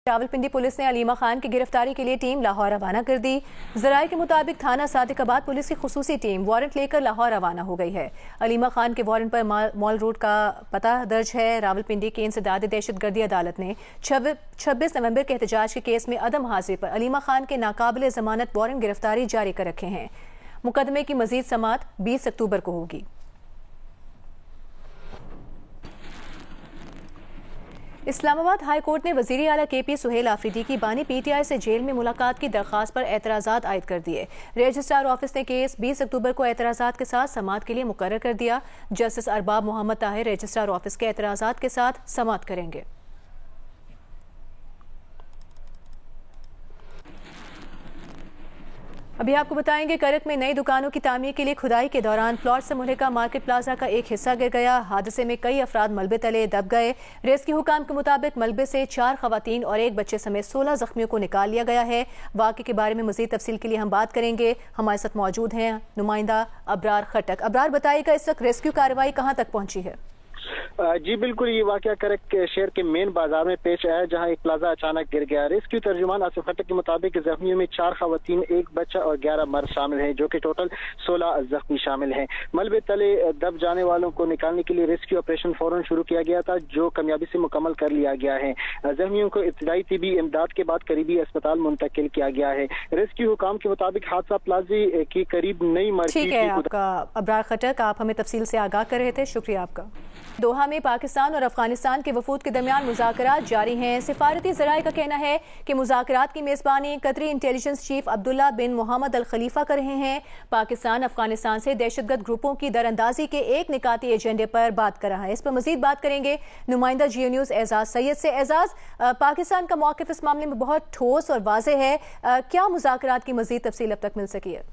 Rawalpindi police ने अलीमा खान की गिरफ्तारी के लिए टीम लाहौर रवाना कर दी। जराये के मुताबिक थाना सादिकाबाद पुलिस की खुसूसी टीम वारंट लेकर लाहौर रवाना हो गई है। अलीमा खान के वारंट पर मॉल रोड का पता दर्ज है। रावलपिंडी की इंसदाद दहशतगर्दी अदालत ने 26 नवंबर के एहतजाज के केस में अदम हाजिर पर अलीमा खान के नाकाबिले जमानत वारंट गिरफ्तारी जारी कर रखे हैं। मुकदमे की मजीद समाअत 20 अक्टूबर को होगी। इस्लामाबाद हाई कोर्ट ने वजीर आला KP सुहेल आफरीदी की बानी PTI से जेल में मुलाकात की दरख्वास्त पर एतराज़ात आयद कर दिए। रजिस्ट्रार ऑफिस ने केस 20 अक्टूबर को एतराज़ात के साथ समाअत के लिए मुकर्रर कर दिया। Justice Arbab Mohammad Tahir registrar office के एतराज़ात के साथ समाअत करेंगे। अभी आपको बताएंगे, करक में नई दुकानों की तामीर के लिए खुदाई के दौरान प्लॉट से मुल्हिका मार्केट प्लाजा का एक हिस्सा गिर गया। हादसे में कई अफराद मलबे तले दब गए। रेस्क्यू हुकाम के मुताबिक मलबे से 4 खवातीन और एक बच्चे समेत 16 जख्मियों को निकाल लिया गया है। वाक़े के बारे में मजीद तफसील के लिए हम बात करेंगे। हमारे साथ मौजूद हैं नुमाइंदा अबरार खटक। अबरार, बताइएगा इस वक्त रेस्क्यू कार्रवाई कहाँ तक पहुंची है? जी बिल्कुल, ये वाकया करक शहर के मेन बाजार में पेश आया, जहां एक प्लाजा अचानक गिर गया। रेस्क्यू तर्जुमान आसिफ खटक के मुताबिक जख्मियों में 4 खवातीन, एक बच्चा और 11 मर्द शामिल हैं, जो कि टोटल 16 जख्मी शामिल हैं। मलबे तले दब जाने वालों को निकालने के लिए रेस्क्यू ऑपरेशन फौरन शुरू किया गया था, जो कामयाबी से मुकम्मल कर लिया गया है। जख्मियों को इब्तदाई तिबी इमदाद के बाद करीबी अस्पताल मुंतकिल किया गया है। रेस्क्यू हुकाम के मुताबिक हादसा प्लाजे की करीब नई मार्केट। ठीक है आपका अबरार खटक, आप हमें तफसील से आगाह कर रहे थे, शुक्रिया आपका। दोहा में पाकिस्तान और अफगानिस्तान के वफूद के दरमियान मुज़ाकरात जारी हैं। सिफारती ज़राए का कहना है कि मुज़ाकरात की मेज़बानी कतरी इंटेलिजेंस चीफ अब्दुल्ला बिन मोहम्मद अल खलीफा कर रहे हैं। पाकिस्तान अफगानिस्तान से दहशतगर्द ग्रुपों की दरअंदाजी के एक निकाती एजेंडे पर बात कर रहा है। इस पर मजीद बात करेंगे नुमाइंदा जियो न्यूज़ एजाज सैयद से। एजाज, पाकिस्तान का मौक़िफ़ इस मामले में बहुत ठोस और वाज़ेह है, क्या मुज़ाकरात की मजीद तफसील अब तक मिल सकी है?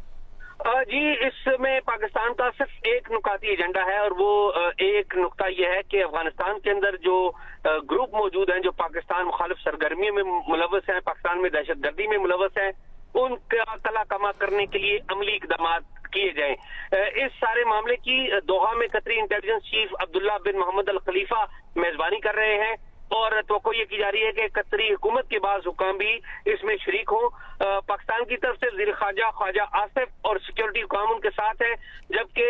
जी, इसमें पाकिस्तान का सिर्फ एक नुकाती एजेंडा है, और वो एक नुकता यह है कि अफगानिस्तान के अंदर जो ग्रुप मौजूद हैं जो पाकिस्तान मुखालिफ सरगर्मियों में मुलव्वस हैं, पाकिस्तान में दहशतगर्दी में मुलव्वस हैं, उनका तला कमा करने के लिए अमली इकदाम किए जाएं। इस सारे मामले की दोहा में कतरी इंटेलिजेंस चीफ अब्दुल्ला बिन मोहम्मद अल खलीफा मेजबानी कर रहे हैं, और तो ये की जा रही है कि कतरी हुकूमत के बाद हुकाम भी इसमें शरीक हो। पाकिस्तान की तरफ से वज़ीर ख्वाजा आसिफ और सिक्योरिटी हुकाम उनके साथ है, जबकि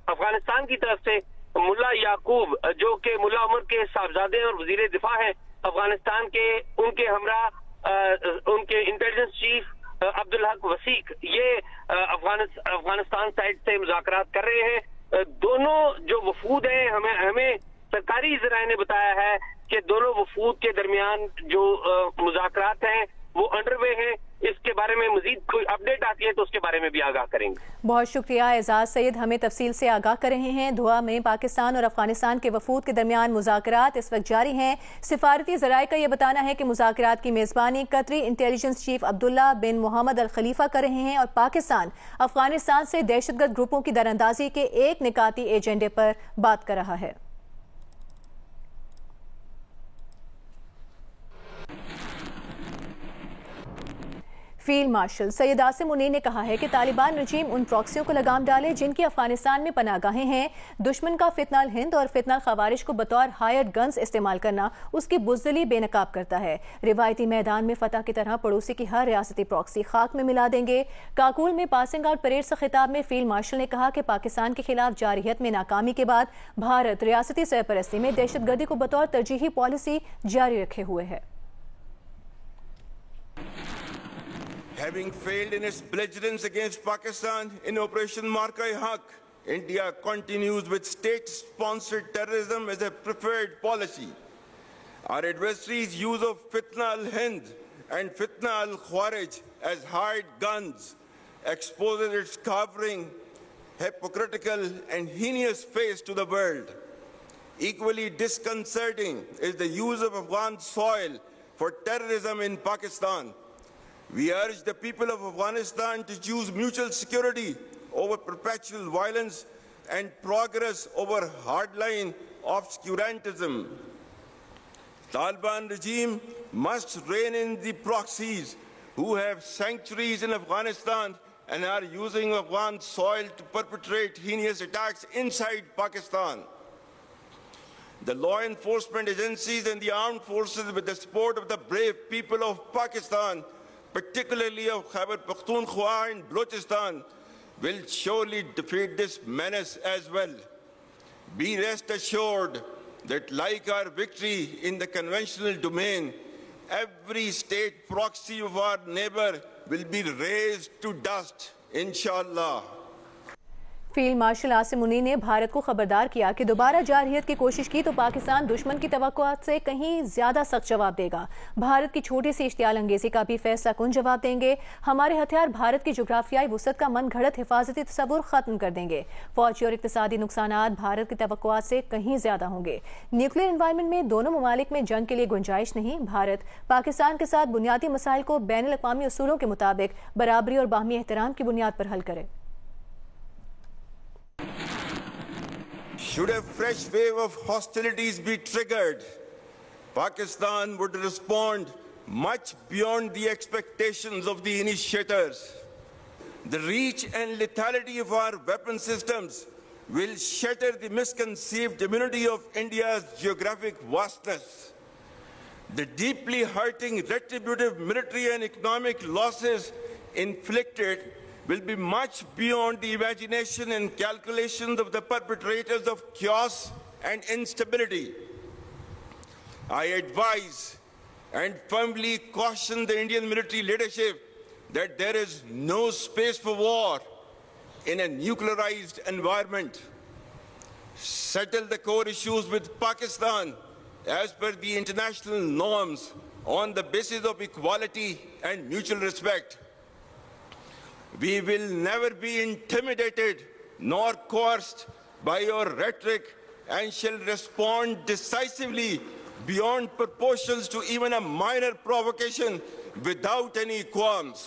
अफगानिस्तान की तरफ से मुल्ला याकूब, जो कि मुल्ला उमर के साहबजादे और वजीर दिफा है अफगानिस्तान के, उनके हमरा उनके इंटेलिजेंस चीफ अब्दुल हक वसीक, ये अफगानिस्तान साइड से मुज़ाकरात कर रहे हैं। दोनों जो वफूद हैं, हमें सरकारी ज़राए ने बताया है कि दोनों वफूद के दरमियान जो मुज़ाकरात हैं वो अंडरवे हैं। इसके बारे में मजीद कोई अपडेट आती है तो उसके बारे में भी आगाह करेंगे। बहुत शुक्रिया एजाज सैयद, हमें तफसील से आगाह कर रहे हैं। दोहा में पाकिस्तान और अफगानिस्तान के वफूद के दरमियान मुज़ाकरात इस वक्त जारी हैं। सिफारती ज़राए का यह बताना है कि मुज़ाकरात की मेज़बानी कतरी इंटेलिजेंस चीफ अब्दुल्ला बिन मोहम्मद अल खलीफा कर रहे हैं, और पाकिस्तान अफगानिस्तान से दहशतगर्द ग्रुपों की दरअंदाजी के एक निकाती एजेंडे पर बात कर रहा है। फील्ड मार्शल सैयद आसिम मुनीर ने कहा है कि तालिबान रजीम उन प्रॉक्सियों को लगाम डाले जिनकी अफगानिस्तान में पनागाहें हैं। दुश्मन का फितनाल हिंद और फितनाल खवारिज को बतौर हायर्ड गन्स इस्तेमाल करना उसकी बुज़दिली बेनकाब करता है। रिवायती मैदान में फतह की तरह पड़ोसी की हर रियासती प्रॉक्सी खाक में मिला देंगे। काकुल में पासिंग आउट परेड से खिताब में फील्ड मार्शल ने कहा कि पाकिस्तान के खिलाफ जारहियत में नाकामी के बाद भारत रियासती सरपरस्ती में दहशतगर्दी को बतौर तरजीही पॉलिसी जारी रखे हुए है। Having failed in its belligerence against Pakistan in Operation Marka-e-Haq, India continues with state-sponsored terrorism as a preferred policy. Our adversaries' use of Fitna al-Hind and Fitna al-Khawarij as hired guns exposes its cowering, hypocritical and heinous face to the world. Equally disconcerting is the use of Afghan soil for terrorism in Pakistan. We urge the people of Afghanistan to choose mutual security over perpetual violence and progress over hardline obscurantism. Taliban regime must rein in the proxies who have sanctuaries in Afghanistan and are using Afghan soil to perpetrate heinous attacks inside Pakistan. the law enforcement agencies and the armed forces, with the support of the brave people of Pakistan, particularly of Khyber Pakhtunkhwa and Balochistan, will surely defeat this menace as well. Be rest assured that like our victory in the conventional domain, every state proxy of our neighbor will be razed to dust, inshallah. Field marshal Asim Munir ने भारत को खबरदार किया कि दोबारा जारहियत की कोशिश की तो पाकिस्तान दुश्मन की तवक्कुआत से कहीं ज्यादा सख्त जवाब देगा। भारत की छोटी सी इश्तियाल अंगेजी का भी फैसला कुन जवाब देंगे। हमारे हथियार भारत की जोग्राफियाई वुसअत का मन घड़त हिफाजती तस्वुर खत्म कर देंगे। फौजी और इक्तिसादी नुकसानात भारत की तवक्कुआत से कहीं ज्यादा होंगे। न्यूक्लियर एनवायरनमेंट में दोनों ममालिक में जंग के लिए गुंजाइश नहीं। भारत पाकिस्तान के साथ बुनियादी मसाइल को बैनुल अक़वामी उसूलों के मुताबिक बराबरी और बाहमी एहतराम की बुनियाद पर हल करे। Should a fresh wave of hostilities be triggered, Pakistan would respond much beyond the expectations of the initiators. The reach and lethality of our weapon systems will shatter the misconceived immunity of India's geographic vastness. The deeply hurting retributive military and economic losses inflicted will be much beyond the imagination and calculations of the perpetrators of chaos and instability. I advise and firmly caution the Indian military leadership that there is no space for war in a nuclearized environment. Settle the core issues with Pakistan as per the international norms on the basis of equality and mutual respect. We will never be intimidated nor coerced by your rhetoric and shall respond decisively beyond proportions to even a minor provocation without any qualms.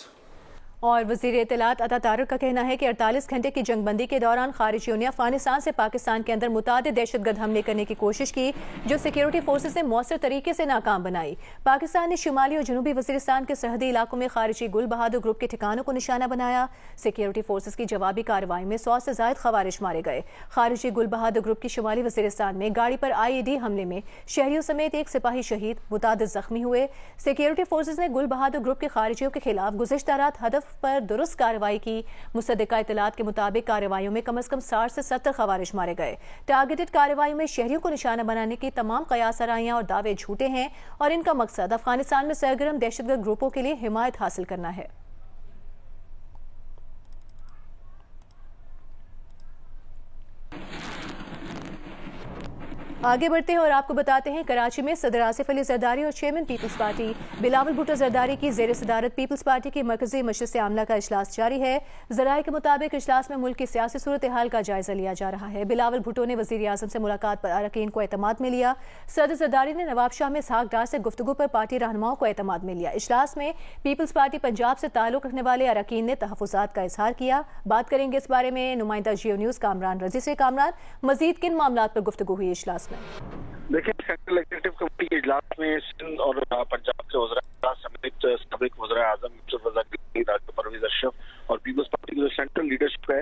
और वज़ीर इत्तलात अता तारिक का कहना है कि 48 घंटे की जंगबंदी के दौरान खारिजियों ने अफगानिस्तान से पाकिस्तान के अंदर मुतादिद दहशतगर्द हमले करने की कोशिश की जो सिक्योरिटी फोर्सेस ने मौसर तरीके से नाकाम बनाई। पाकिस्तान ने शुमाली और जनूबी वज़ीरिस्तान के सरहदी इलाकों में खारिजी गुल बहादुर ग्रुप के ठिकानों को निशाना बनाया। सिक्योरिटी फोर्सेस की जवाबी कार्रवाई में 100 से ज़ायद खवारिज मारे गए। खारिजी गुल बहादुर ग्रुप की शुमाली वज़ीरिस्तान में गाड़ी पर IED हमले में शहरियों समेत एक सिपाही शहीद, मुतादिद जख्मी हुए। सिक्योरिटी फोर्सेस ने गुल बहादुर ग्रुप के खारिजियों के खिलाफ गुज़िश्ता रात हदफ पर दुरुस्त कार्रवाई की। मुसद्दिका इत्तलात के मुताबिक कार्रवाइयों में कम से कम 60 से 70 खवारिज मारे गए। टारगेटेड कार्रवाई में शहरियों को निशाना बनाने की तमाम कयास आराइयां और दावे झूठे हैं और इनका मकसद अफगानिस्तान में सरगर्म दहशतगर्द ग्रुपों के लिए हिमायत हासिल करना है। आगे बढ़ते हैं और आपको बताते हैं कराची में सदर आसिफ अली जरदारी और चेयरमैन पीपल्स पार्टी बिलावल भुट्टो जरदारी की ज़ेर सदारत पीपल्स पार्टी की मरकजी मजलिस आमला का इजलास जारी है। ज़राए के मुताबिक इजलास में मुल्क की सियासी सूरत हाल का जायजा लिया जा रहा है। बिलावल भुट्टो ने वज़ीर आज़म से मुलाकात पर अरकान को एतमाद में लिया। सदर जरदारी ने नवाब शाह में इसहाक डार से गुफ्तगू पर पार्टी रहनुमाओं को एतमाद में लिया। इजलास में पीपल्स पार्टी पंजाब से ताल्लुक रखने वाले अरकान ने तहफ़्फ़ुज़ात का इजहार किया। बात करेंगे इस बारे में नुमाइंदा जियो न्यूज़ कामरान रजी से। कामरान, मज़ीद किन मामलात पर गुफ्तगू हुई इजलास में? देखिए, सेंट्रल एग्जीक्यूटिव कमेटी के इजलास में सिंध और पंजाब के वज़ीर समेत साबिक़ वज़ीर आज़म यूसुफ रज़ा गिलानी, डॉक्टर परवेज़ अशरफ और पीपल्स पार्टी की जो सेंट्रल लीडरशिप है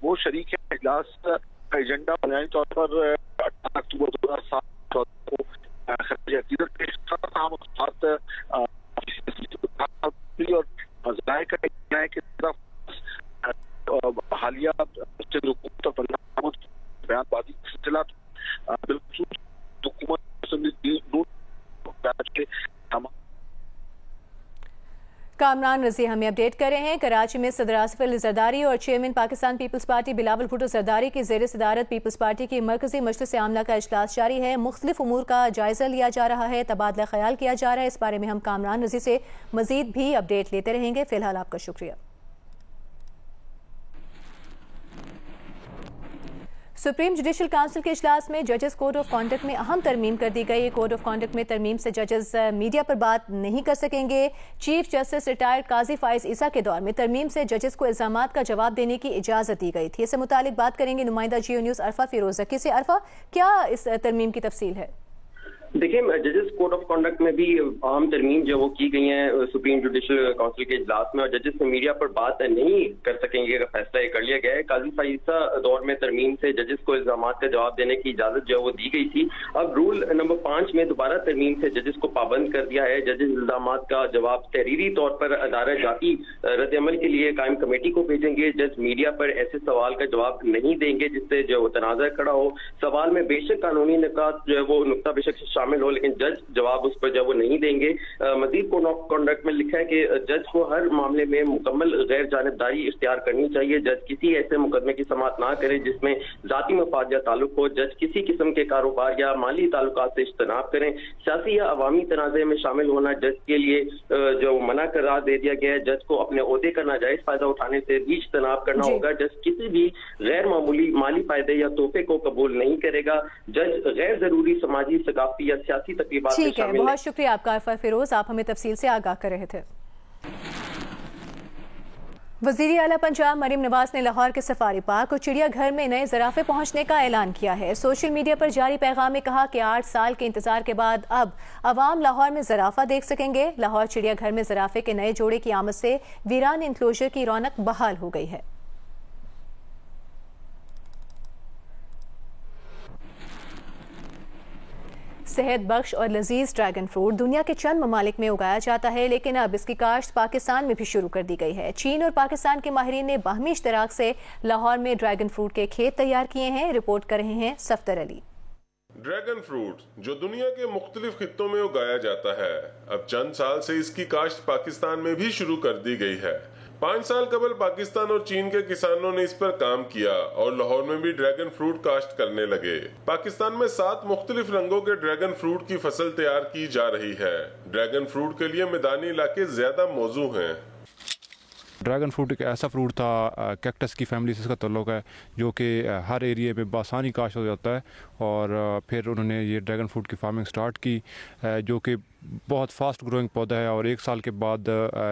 वो शरीक है। इजलास का एजेंडा बुनियादी तौर पर 18 अक्टूबर 2007 को खराज अकीदत पेश करना था। और ज़राए का कहना है कि हालिया सिंध हुकूमत और पंजाब बयानबाजी का सिलसिला बिल्कुल कामरान रजी हमें अपडेट कर रहे हैं। कराची में सदर आसिफ अली जरदारी और चेयरमैन पाकिस्तान पीपल्स पार्टी बिलावल भुट्टो जरदारी की ज़ेर सदारत पीपल्स पार्टी की मरकजी मजलिस आमला का इजलास जारी है। मुख्तलिफ उमूर का जायजा लिया जा रहा है, तबादला ख्याल किया जा रहा है। इस बारे में हम कामरान रजी से मजीद भी अपडेट लेते रहेंगे। फिलहाल आपका शुक्रिया। सुप्रीम जुडिशल काउंसिल के इजलास में जजेस कोड ऑफ कॉन्डक्ट में अहम तरमीम कर दी गई। कोड ऑफ कॉन्डक्ट में तरमीम से जजेस मीडिया पर बात नहीं कर सकेंगे। चीफ जस्टिस रिटायर्ड काजी फाइज ईसा के दौर में तरमीम से जजेस को इल्जामात का जवाब देने की इजाजत दी गई थी। इससे मुतालिक बात करेंगे नुमाइंदा जियो न्यूज़ अरफा फिरोज जकी से। अरफा, क्या इस तरमीम की तफसील है? देखिए, जजेस कोड ऑफ कंडक्ट में भी अहम तरमीम जो वो की गई हैं सुप्रीम जुडिशल काउंसिल के इजलास में, और जजेस से मीडिया पर बात नहीं कर सकेंगे अगर फैसला ये कर लिया गया है। काजी फाइसा दौर में तरमीम से जजेस को इल्जामात का जवाब देने की इजाजत जो वो दी गई थी। अब रूल नंबर 5 में दोबारा तरमीम से जजेस को पाबंद कर दिया है। जजेस इल्जामात का जवाब तहरीरी तौर पर अदारा जाती रद्दअमल के लिए कायम कमेटी को भेजेंगे। जज मीडिया पर ऐसे सवाल का जवाब नहीं देंगे जिससे जो वो तनाज़ा खड़ा हो। सवाल में बेशक कानूनी निकात जो है वो नुक्ता बेशक शामिल हो, लेकिन जज जवाब उस पर जो वो नहीं देंगे। मजीद कोड ऑफ कंडक्ट में लिखा है कि जज को हर मामले में मुकम्मल गैर जानिबदारी इख्तियार करनी चाहिए। जज किसी ऐसे मुकदमे की समाअत ना करे जिसमें जाती मफाद या ताल्लुक हो। जज किसी किस्म के कारोबार या माली ताल्लुकात से इज्तनाब करें। सियासी या अवामी तनाज़े में शामिल होना जज के लिए जो मना करार दे दिया गया है। जज को अपने ओहदे का नाजायज फायदा उठाने से भी इज्तनाब करना होगा। जज किसी भी गैर मामूली माली फायदे या तोहफे को कबूल नहीं करेगा। जज गैर जरूरी समाजी, सकाफती या सियासी तकरीबात में शामिल। बहुत शुक्रिया आपका अरफा फिरोज, आप हमें तफसील से आगाह कर रहे थे। वज़ीर आला पंजाब मरीम नवाज ने लाहौर के सफारी पार्क और चिड़ियाघर में नए ज़राफ़े पहुंचने का ऐलान किया है। सोशल मीडिया पर जारी पैगाम में कहा कि 8 साल के इंतजार के बाद अब अवाम लाहौर में ज़राफ़ा देख सकेंगे। लाहौर चिड़ियाघर में ज़राफ़े के नए जोड़े की आमद से वीरान इंक्लोजर की रौनक बहाल हो गई है। सेहत बख्श और लजीज ड्रैगन फ्रूट दुनिया के चंद ममालिक में उगाया जाता है, लेकिन अब इसकी काश्त पाकिस्तान में भी शुरू कर दी गई है। चीन और पाकिस्तान के माहिरीन ने बाहमी इश्तराक से लाहौर में ड्रैगन फ्रूट के खेत तैयार किए हैं। रिपोर्ट कर रहे हैं सफ्तर अली। ड्रैगन फ्रूट जो दुनिया के मुख्तलिफ खित्तों में उगाया जाता है, अब चंद साल से इसकी काश्त पाकिस्तान में भी शुरू कर दी गई है। 5 साल कबल पाकिस्तान और चीन के किसानों ने इस पर काम किया और लाहौर में भी ड्रैगन फ्रूट काश्त करने लगे। पाकिस्तान में 7 मुख्तलिफ रंगों के ड्रैगन फ्रूट की फसल तैयार की जा रही है। ड्रैगन फ्रूट के लिए मैदानी इलाके ज्यादा मौजू हैं। ड्रैगन फ्रूट एक ऐसा फ्रूट था, कैक्टस की फैमिली से इसका ताल्लुक है, जो कि हर एरिया में बासानी काश्त हो जाता है। और फिर उन्होंने ये ड्रैगन फ्रूट की फार्मिंग स्टार्ट की, जो कि बहुत फास्ट ग्रोइंग पौधा है और 1 साल के बाद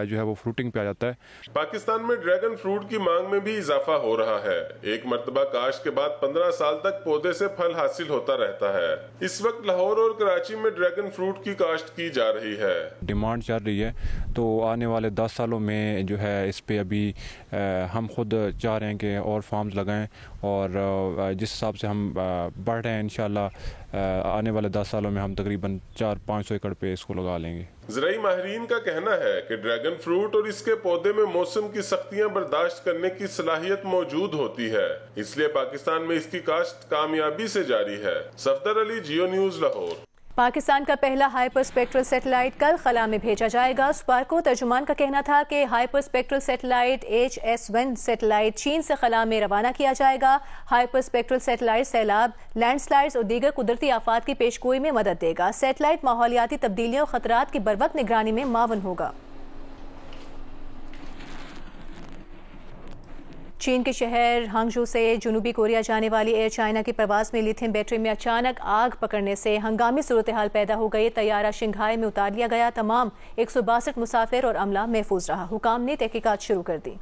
जो है वो फ्रूटिंग पे आ जाता है। पाकिस्तान में ड्रैगन फ्रूट की मांग में भी इजाफा हो रहा है। एक मर्तबा काश्त के बाद 15 साल तक पौधे से फल हासिल होता रहता है। इस वक्त लाहौर और कराची में ड्रैगन फ्रूट की काश्त की जा रही है। डिमांड चल रही है, तो आने वाले 10 सालों में जो है इस पे अभी हम खुद चाह रहे हैं कि और फार्म्स लगाएं, और जिस हिसाब से हम बढ़ रहे हैं इंशाल्लाह आने वाले 10 सालों में हम तकरीबन 400-500 एकड़ पे इसको लगा लेंगे। ज़राई माहिरीन का कहना है कि ड्रैगन फ्रूट और इसके पौधे में मौसम की सख्तियां बर्दाश्त करने की सलाहियत मौजूद होती है, इसलिए पाकिस्तान में इसकी काश्त कामयाबी से जारी है। सफदर अली, जियो न्यूज़, लाहौर। पाकिस्तान का पहला हाइपर स्पेक्ट्रल सैटेलाइट कल खला में भेजा जाएगा। स्पार्को तर्जुमान का कहना था कि hyper spectral satellite HS-1 satellite चीन से खला में रवाना किया जाएगा। हाइपर स्पेक्ट्रल सैटेलाइट सैलाब, लैंडस्लाइड्स और दीगर कुदरती आफात की पेशगोई में मदद देगा। सैटेलाइट माहौलियाती तब्दीलियों और खतरात की बरवक्त निगरानी में मावन होगा। चीन के शहर हांगझू से जनूबी कोरिया जाने वाली एयर चाइना की प्रवास में लिथियम बैटरी में अचानक आग पकड़ने से हंगामी सूरत हाल पैदा हो गई। तैयारा शिंघाई में उतार लिया गया। तमाम 162 मुसाफिर और अमला महफूज रहा। हुकाम ने तहकीकात शुरू कर दी।